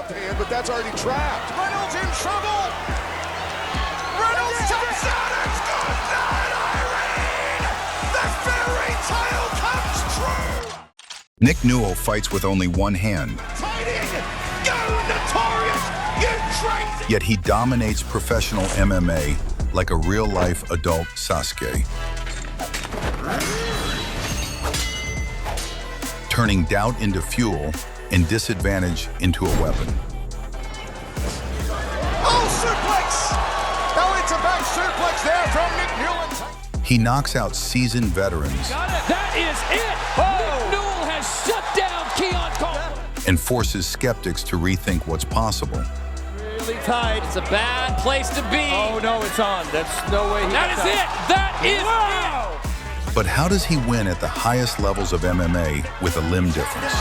left hand, but that's already trapped. Reynolds in trouble. Reynolds taps out. It's good night, Irene. The fairy tale comes true. Nick Newell fights with only one hand. Fighting. Go, Notorious. You crazy. Yet he dominates professional MMA like a real-life adult Sasuke. Turning doubt into fuel and disadvantage into a weapon. Oh, suplex! Oh, it's a back suplex there from Nick Newell. He knocks out seasoned veterans. Got it. That is it. Nick Newell has shut down Keon Coleman. And forces skeptics to rethink what's possible. Really tight. It's a bad place to be. Oh, no, it's on. That's no way he That is it. That is it. But how does he win at the highest levels of MMA with a limb difference?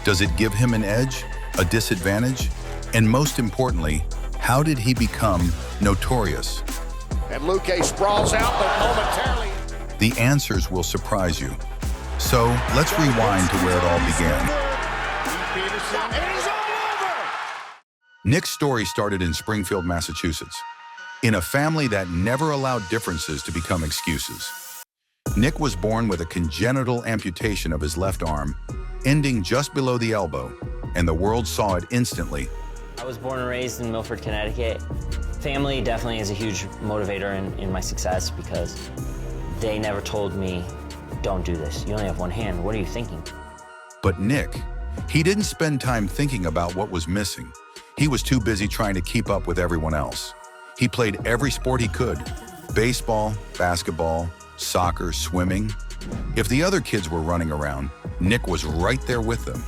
Does it give him an edge, a disadvantage? And most importantly, how did he become notorious? And Luque sprawls out, but momentarily. The answers will surprise you. So let's rewind to where it all began. And he's all over. Nick's story started in Springfield, Massachusetts, in a family that never allowed differences to become excuses. Nick was born with a congenital amputation of his left arm, ending just below the elbow, and the world saw it instantly. I was born and raised in Milford, Connecticut. Family definitely is a huge motivator in my success because they never told me, don't do this. You only have one hand. What are you thinking? But Nick, he didn't spend time thinking about what was missing. He was too busy trying to keep up with everyone else. He played every sport he could: baseball, basketball, soccer, swimming. If the other kids were running around, Nick was right there with them.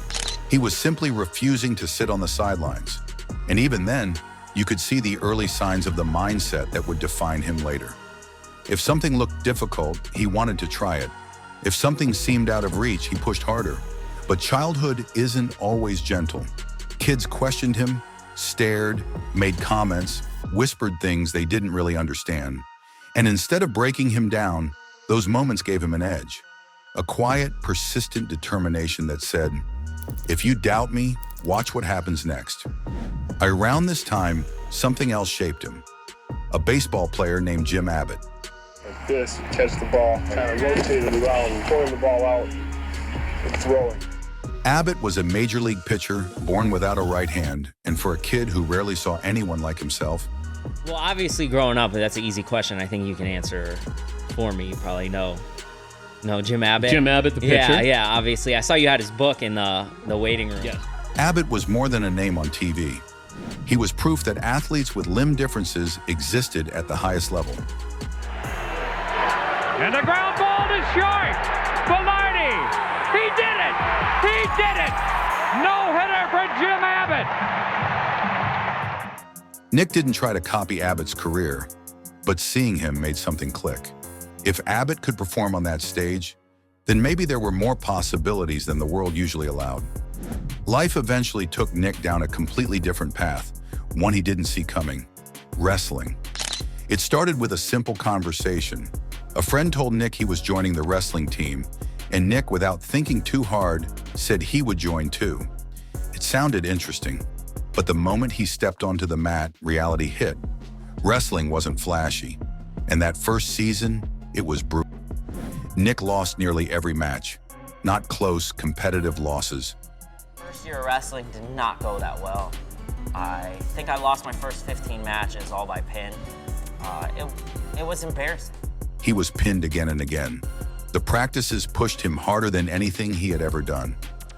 He was simply refusing to sit on the sidelines. And even then, you could see the early signs of the mindset that would define him later. If something looked difficult, he wanted to try it. If something seemed out of reach, he pushed harder. But childhood isn't always gentle. Kids questioned him, stared, made comments, whispered things they didn't really understand. And instead of breaking him down, those moments gave him an edge. A quiet, persistent determination that said, if you doubt me, watch what happens next. Around this time, something else shaped him. A baseball player named Jim Abbott. Like this, catch the ball, kind of rotate it around, pulling the ball out and throwing. Abbott was a major league pitcher, born without a right hand, and for a kid who rarely saw anyone like himself. Well, obviously growing up, that's an easy question. I think you can answer for me. You probably know. No, Jim Abbott. Jim Abbott, the pitcher? Yeah, obviously. I saw you had his book in the waiting room. Yes. Abbott was more than a name on TV. He was proof that athletes with limb differences existed at the highest level. And the ground ball is short. Velarde. He did it. He did it. No hitter for Jim Abbott. Nick didn't try to copy Abbott's career, but seeing him made something click. If Abbott could perform on that stage, then maybe there were more possibilities than the world usually allowed. Life eventually took Nick down a completely different path, one he didn't see coming: wrestling. It started with a simple conversation. A friend told Nick he was joining the wrestling team, and Nick, without thinking too hard, said he would join too. It sounded interesting, but the moment he stepped onto the mat, reality hit. Wrestling wasn't flashy, and that first season, it was brutal. Nick lost nearly every match. Not close, competitive losses. First year of wrestling did not go that well. I think I lost my first 15 matches all by pin. It was embarrassing. He was pinned again and again. The practices pushed him harder than anything he had ever done.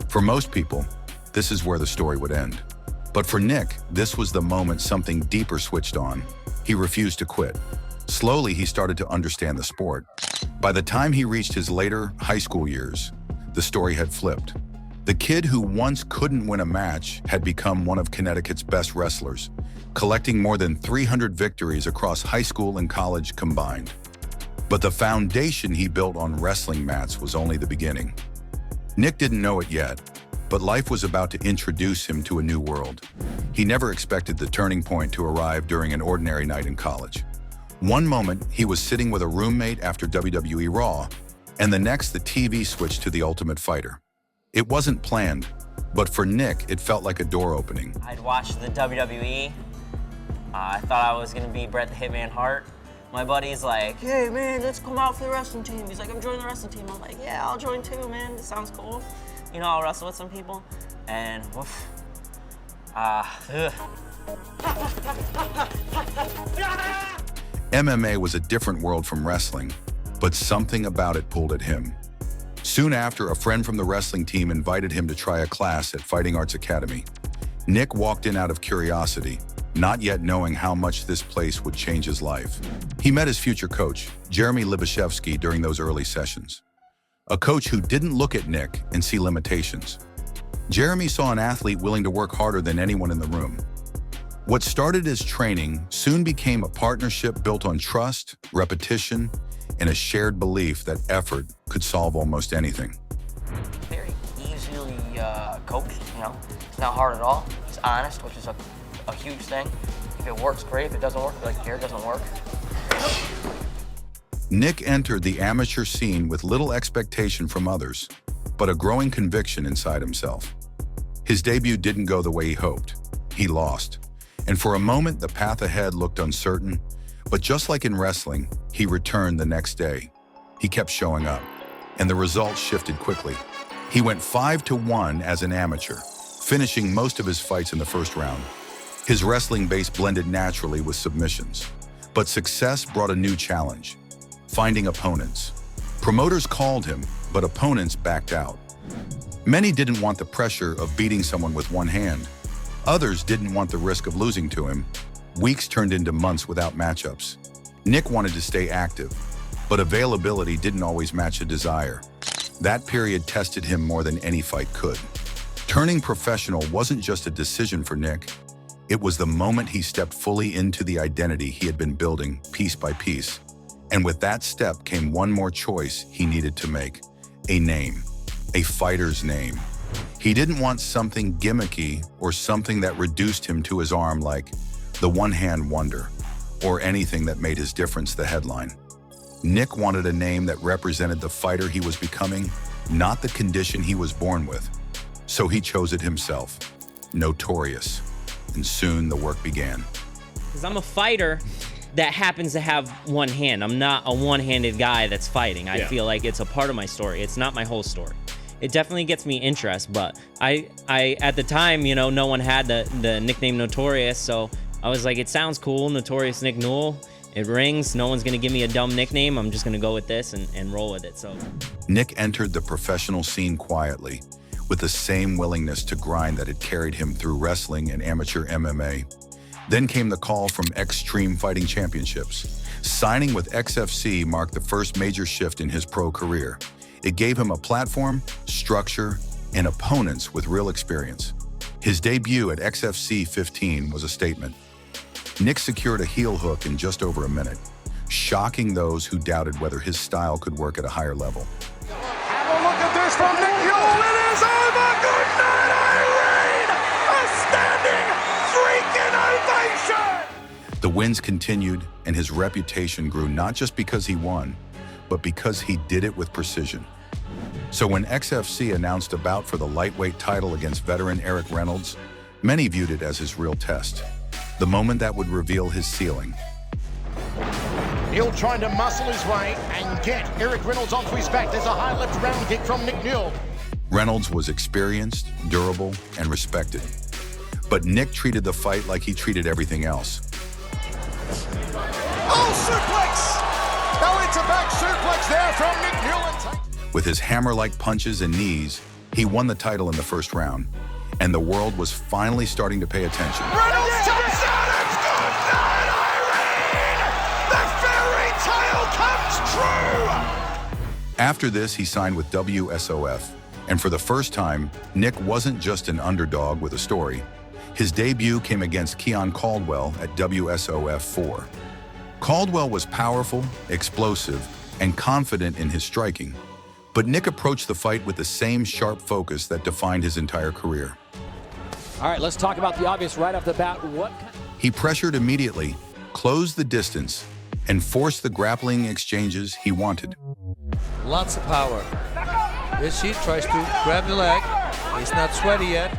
For most people, this is where the story would end. But for Nick, this was the moment something deeper switched on. He refused to quit. Slowly, he started to understand the sport. By the time he reached his later high school years, the story had flipped. The kid who once couldn't win a match had become one of Connecticut's best wrestlers, collecting more than 300 victories across high school and college combined. But the foundation he built on wrestling mats was only the beginning. Nick didn't know it yet, but life was about to introduce him to a new world. He never expected the turning point to arrive during an ordinary night in college. One moment, he was sitting with a roommate after WWE Raw, and the next, the TV switched to The Ultimate Fighter. It wasn't planned, but for Nick, it felt like a door opening. I'd watched the WWE. I thought I was gonna be Bret the Hitman Hart. My buddy's like, hey man, let's come out for the wrestling team. He's like, I'm joining the wrestling team. I'm like, yeah, I'll join too, man. This sounds cool. You know, I'll wrestle with some people. And woof. MMA was a different world from wrestling, but something about it pulled at him. Soon after, a friend from the wrestling team invited him to try a class at Fighting Arts Academy. Nick walked in out of curiosity, not yet knowing how much this place would change his life. He met his future coach, Jeremy Libashevsky, during those early sessions. A coach who didn't look at Nick and see limitations. Jeremy saw an athlete willing to work harder than anyone in the room. What started as training soon became a partnership built on trust, repetition, and a shared belief that effort could solve almost anything. Very easily coached, you know. It's not hard at all. It's honest, which is a huge thing. If it works, great. If it doesn't work, like here, it doesn't work. Nick entered the amateur scene with little expectation from others, but a growing conviction inside himself. His debut didn't go the way he hoped. He lost. And for a moment, the path ahead looked uncertain, but just like in wrestling, he returned the next day. He kept showing up, and the results shifted quickly. He went 5-1 as an amateur, finishing most of his fights in the first round. His wrestling base blended naturally with submissions, but success brought a new challenge: finding opponents. Promoters called him, but opponents backed out. Many didn't want the pressure of beating someone with one hand. Others didn't want the risk of losing to him. Weeks turned into months without matchups. Nick wanted to stay active, but availability didn't always match a desire. That period tested him more than any fight could. Turning professional wasn't just a decision for Nick. It was the moment he stepped fully into the identity he had been building piece by piece. And with that step came one more choice he needed to make: a name, a fighter's name. He didn't want something gimmicky or something that reduced him to his arm like the one-hand wonder, or anything that made his difference the headline. Nick wanted a name that represented the fighter he was becoming, not the condition he was born with. So he chose it himself: Notorious. And soon the work began. Because I'm a fighter that happens to have one hand. I'm not a one-handed guy that's fighting. I feel like it's a part of my story. It's not my whole story. It definitely gets me interest, but I at the time, you know, no one had the nickname Notorious, so I was like, it sounds cool, Notorious Nick Newell. It rings. No one's gonna give me a dumb nickname. I'm just gonna go with this and roll with it. So Nick entered the professional scene quietly, with the same willingness to grind that had carried him through wrestling and amateur MMA. Then came the call from Extreme Fighting Championships. Signing with XFC marked the first major shift in his pro career. It gave him a platform, structure, and opponents with real experience. His debut at XFC 15 was a statement. Nick secured a heel hook in just over a minute, shocking those who doubted whether his style could work at a higher level. Have a look at this from Nick Newell. It is over. Good night, Irene. A standing freaking ovation. The wins continued, and his reputation grew not just because he won, but because he did it with precision. So when XFC announced a bout for the lightweight title against veteran Eric Reynolds, many viewed it as his real test, the moment that would reveal his ceiling. Newell trying to muscle his way and get Eric Reynolds onto his back. There's a high left round kick from Nick Newell. Reynolds was experienced, durable, and respected. But Nick treated the fight like he treated everything else. Oh, suplex! Now it's a back suplex there from Nick Newell. With his hammer-like punches and knees, he won the title in the first round, and the world was finally starting to pay attention. Reynolds taps out. It's good night, Irene! The fairy tale comes true! After this, he signed with WSOF, and for the first time, Nick wasn't just an underdog with a story. His debut came against Keon Caldwell at WSOF 4. Caldwell was powerful, explosive, and confident in his striking, but Nick approached the fight with the same sharp focus that defined his entire career. All right, let's talk about the obvious right off the bat. He pressured immediately, closed the distance, and forced the grappling exchanges he wanted. Lots of power. Yes, he tries to grab the leg. He's not sweaty yet.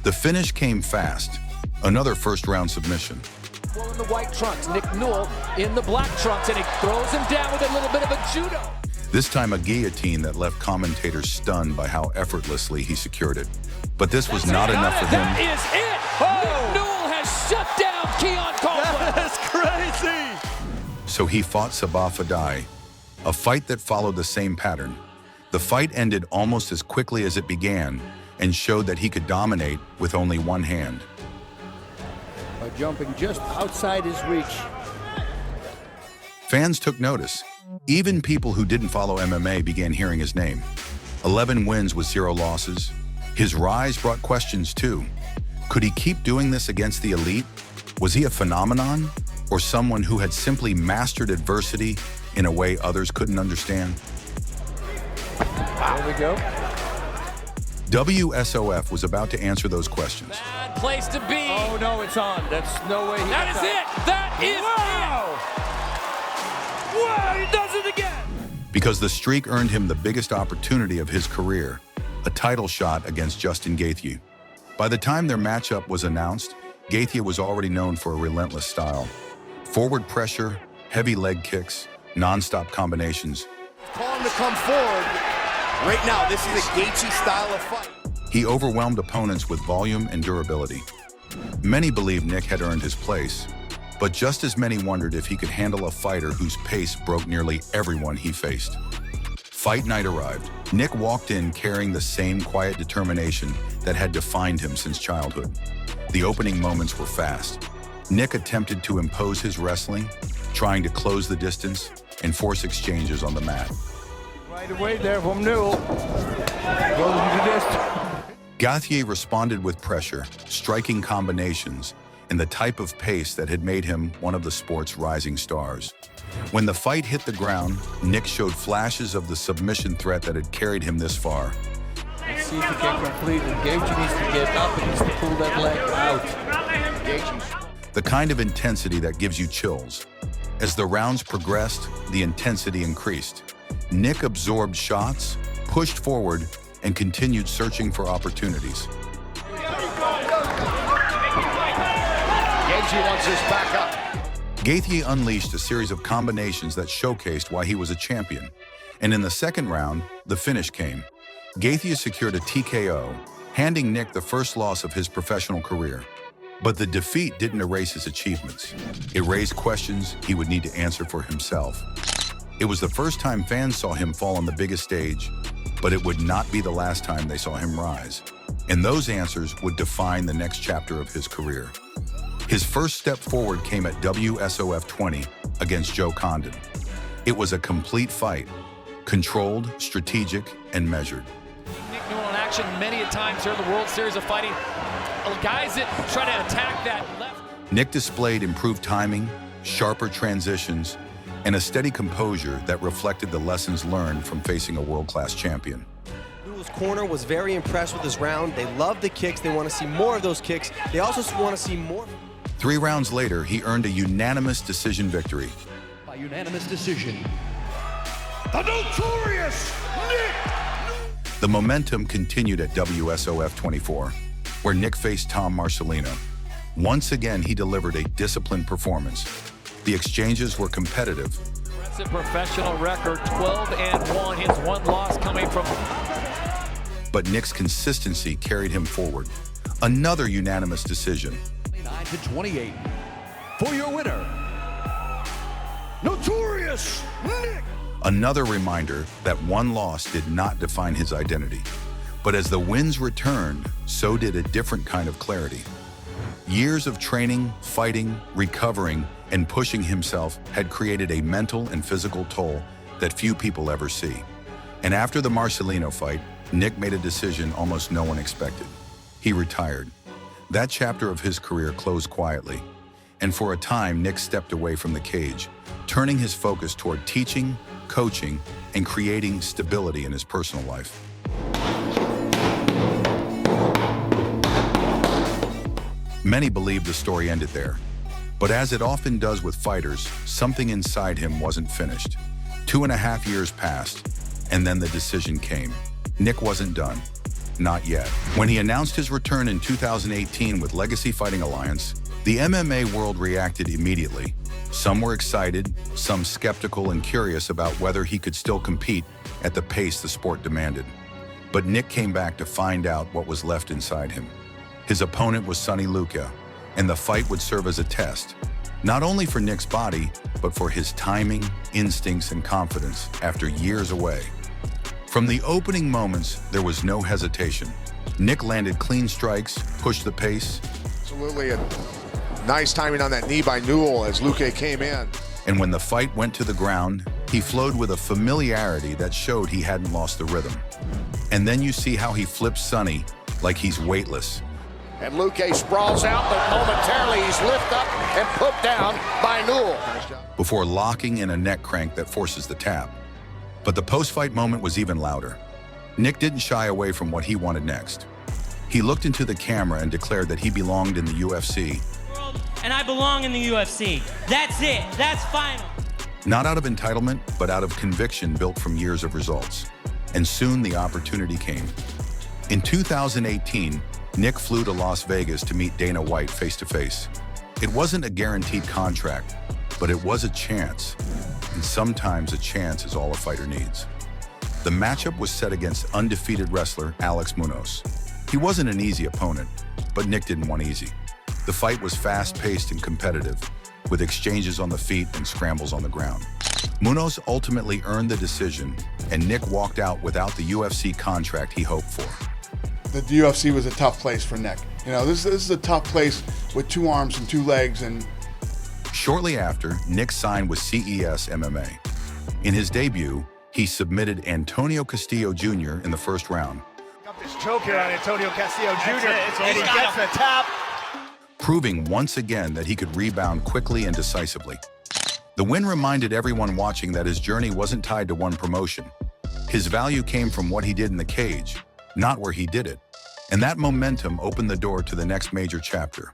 The finish came fast. Another first-round submission. Newell in the white trunks, Nick Newell in the black trunks, and he throws him down with a little bit of a judo. This time a guillotine that left commentators stunned by how effortlessly he secured it. But this was not enough for him. That is it! Nick Newell has shut down Keon Copeland. That's crazy! So he fought Sabah Fadai, a fight that followed the same pattern. The fight ended almost as quickly as it began and showed that he could dominate with only one hand. By jumping just outside his reach. Fans took notice. Even people who didn't follow MMA began hearing his name. 11 wins with 0 losses. His rise brought questions too. Could he keep doing this against the elite? Was he a phenomenon or someone who had simply mastered adversity in a way others couldn't understand? There we go. WSOF was about to answer those questions. Bad place to be. Oh no, it's on. That's no way. That is it. That is it. Wow, he does it again. Because the streak earned him the biggest opportunity of his career, a title shot against Justin Gaethje. By the time their matchup was announced, Gaethje was already known for a relentless style. Forward pressure, heavy leg kicks, non-stop combinations. Call him to come forward. Right now, this is a Gaethje style of fight. He overwhelmed opponents with volume and durability. Many believed Nick had earned his place, but just as many wondered if he could handle a fighter whose pace broke nearly everyone he faced. Fight night arrived. Nick walked in carrying the same quiet determination that had defined him since childhood. The opening moments were fast. Nick attempted to impose his wrestling, trying to close the distance and force exchanges on the mat. Right away there from Newell. Goes into distance. Gaethje responded with pressure, striking combinations, and the type of pace that had made him one of the sport's rising stars. When the fight hit the ground, Nick showed flashes of the submission threat that had carried him this far. Let's see if he can complete it. Gaethje needs to get up and needs to pull that leg out. The kind of intensity that gives you chills. As the rounds progressed, the intensity increased. Nick absorbed shots, pushed forward, and continued searching for opportunities. Gaethje wants his back up. Gaethje unleashed a series of combinations that showcased why he was a champion. And in the second round, the finish came. Gaethje secured a TKO, handing Nick the first loss of his professional career. But the defeat didn't erase his achievements. It raised questions he would need to answer for himself. It was the first time fans saw him fall on the biggest stage, but it would not be the last time they saw him rise. And those answers would define the next chapter of his career. His first step forward came at WSOF 20 against Joe Condon. It was a complete fight, controlled, strategic, and measured. Nick Newell in action many a times here in the World Series of Fighting. Guys that try to attack that left. Nick displayed improved timing, sharper transitions, and a steady composure that reflected the lessons learned from facing a world-class champion. Newell's corner was very impressed with this round. They love the kicks. They want to see more of those kicks. They also want to see more. 3 rounds later, he earned a unanimous decision victory. By unanimous decision, The Notorious Nick! The momentum continued at WSOF 24, where Nick faced Tom Marcelino. Once again, he delivered a disciplined performance. The exchanges were competitive. Impressive professional record, 12-1. His one loss coming from. But Nick's consistency carried him forward. Another unanimous decision. 29-28. For your winner, Notorious Nick! Another reminder that one loss did not define his identity. But as the wins returned, so did a different kind of clarity. Years of training, fighting, recovering, and pushing himself had created a mental and physical toll that few people ever see. And after the Marcelino fight, Nick made a decision almost no one expected. He retired. That chapter of his career closed quietly. And for a time, Nick stepped away from the cage, turning his focus toward teaching, coaching, and creating stability in his personal life. Many believed the story ended there. But as it often does with fighters, something inside him wasn't finished. 2.5 years passed, and then the decision came. Nick wasn't done. Not yet. When he announced his return in 2018 with Legacy Fighting Alliance, the MMA world reacted immediately. Some were excited, some skeptical and curious about whether he could still compete at the pace the sport demanded. But Nick came back to find out what was left inside him. His opponent was Sonny Luca, and the fight would serve as a test, not only for Nick's body, but for his timing, instincts, and confidence after years away. From the opening moments, there was no hesitation. Nick landed clean strikes, pushed the pace. Absolutely a nice timing on that knee by Newell as Luque came in. And when the fight went to the ground, he flowed with a familiarity that showed he hadn't lost the rhythm. And then you see how he flips Sonny like he's weightless. And Luque sprawls out, but momentarily he's lifted up and put down by Newell. Before locking in a neck crank that forces the tap. But the post-fight moment was even louder. Nick didn't shy away from what he wanted next. He looked into the camera and declared that he belonged in the UFC. And I belong in the UFC. That's it. That's final. Not out of entitlement, but out of conviction built from years of results. And soon the opportunity came. In 2018, Nick flew to Las Vegas to meet Dana White face-to-face. It wasn't a guaranteed contract, but it was a chance. And sometimes a chance is all a fighter needs. The matchup was set against undefeated wrestler Alex Munoz. He wasn't an easy opponent, but Nick didn't want easy. The fight was fast-paced and competitive, with exchanges on the feet and scrambles on the ground. Munoz ultimately earned the decision, and Nick walked out without the UFC contract he hoped for. The UFC was a tough place for Nick. You know, this is a tough place with 2 arms and 2 legs. And shortly after, Nick signed with CES MMA. In his debut, he submitted Antonio Castillo Jr. in the first round. Got this choke here on Antonio Castillo Jr. And he gets the tap. Proving once again that he could rebound quickly and decisively. The win reminded everyone watching that his journey wasn't tied to one promotion. His value came from what he did in the cage, not where he did it. And that momentum opened the door to the next major chapter.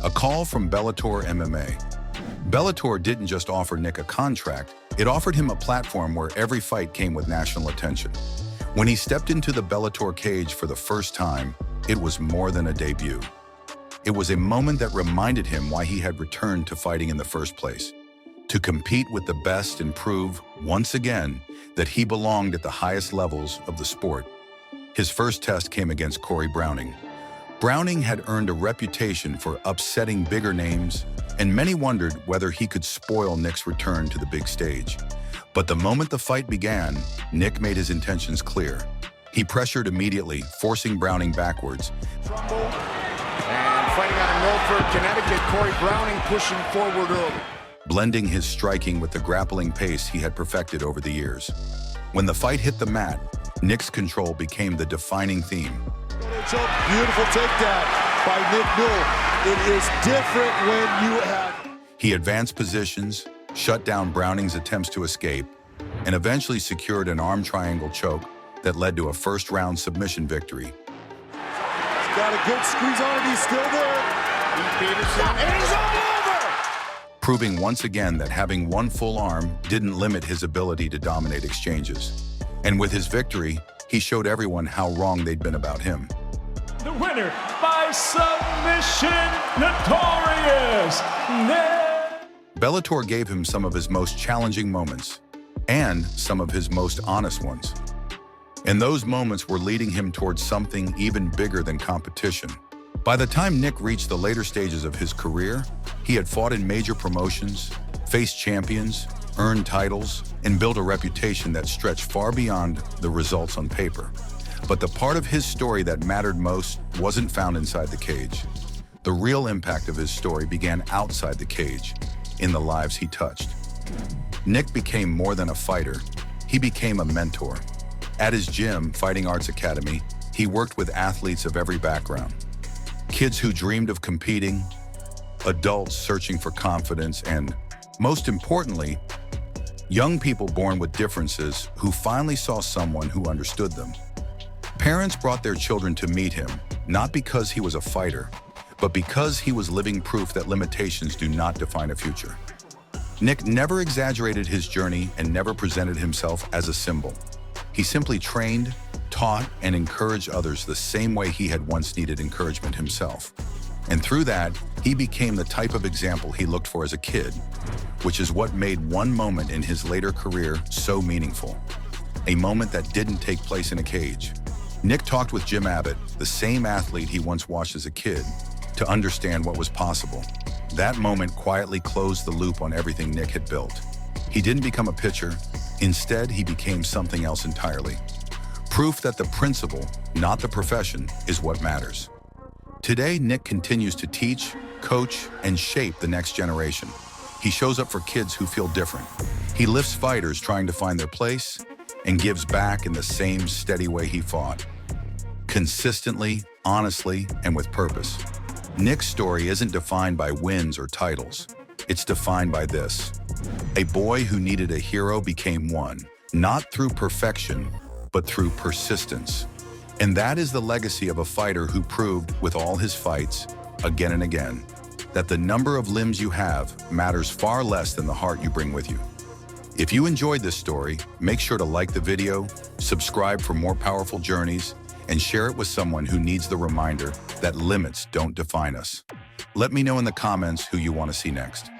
A call from Bellator MMA. Bellator didn't just offer Nick a contract, it offered him a platform where every fight came with national attention. When he stepped into the Bellator cage for the first time, it was more than a debut. It was a moment that reminded him why he had returned to fighting in the first place. To compete with the best and prove, once again, that he belonged at the highest levels of the sport. His first test came against Corey Browning. Browning had earned a reputation for upsetting bigger names, and many wondered whether he could spoil Nick's return to the big stage. But the moment the fight began, Nick made his intentions clear. He pressured immediately, forcing Browning backwards. And fighting out of Milford, Connecticut, Corey Browning pushing forward early. Blending his striking with the grappling pace he had perfected over the years. When the fight hit the mat, Nick's control became the defining theme. It's a beautiful takedown by Nick Newell. It is different when you have... He advanced positions, shut down Browning's attempts to escape, and eventually secured an arm triangle choke that led to a first-round submission victory. He's got a good squeeze on it, he's still there. And he's all over! Proving once again that having one full arm didn't limit his ability to dominate exchanges. And with his victory, he showed everyone how wrong they'd been about him. The winner by submission, Notorious. Bellator gave him some of his most challenging moments, and some of his most honest ones. And those moments were leading him towards something even bigger than competition. By the time Nick reached the later stages of his career, he had fought in major promotions, faced champions, earned titles, and built a reputation that stretched far beyond the results on paper. But the part of his story that mattered most wasn't found inside the cage. The real impact of his story began outside the cage, in the lives he touched. Nick became more than a fighter. He became a mentor. At his gym, Fighting Arts Academy, he worked with athletes of every background. Kids who dreamed of competing, adults searching for confidence, and, most importantly, young people born with differences who finally saw someone who understood them. Parents brought their children to meet him, not because he was a fighter, but because he was living proof that limitations do not define a future. Nick never exaggerated his journey and never presented himself as a symbol. He simply trained, taught, and encouraged others the same way he had once needed encouragement himself. And through that, he became the type of example he looked for as a kid, which is what made one moment in his later career so meaningful. A moment that didn't take place in a cage. Nick talked with Jim Abbott, the same athlete he once watched as a kid, to understand what was possible. That moment quietly closed the loop on everything Nick had built. He didn't become a pitcher. Instead, he became something else entirely. Proof that the principle, not the profession, is what matters. Today, Nick continues to teach, coach, and shape the next generation. He shows up for kids who feel different. He lifts fighters trying to find their place and gives back in the same steady way he fought. Consistently, honestly, and with purpose. Nick's story isn't defined by wins or titles. It's defined by this. A boy who needed a hero became one, not through perfection, but through persistence. And that is the legacy of a fighter who proved, with all his fights, again and again, that the number of limbs you have matters far less than the heart you bring with you. If you enjoyed this story, make sure to like the video, subscribe for more powerful journeys, and share it with someone who needs the reminder that limits don't define us. Let me know in the comments who you want to see next.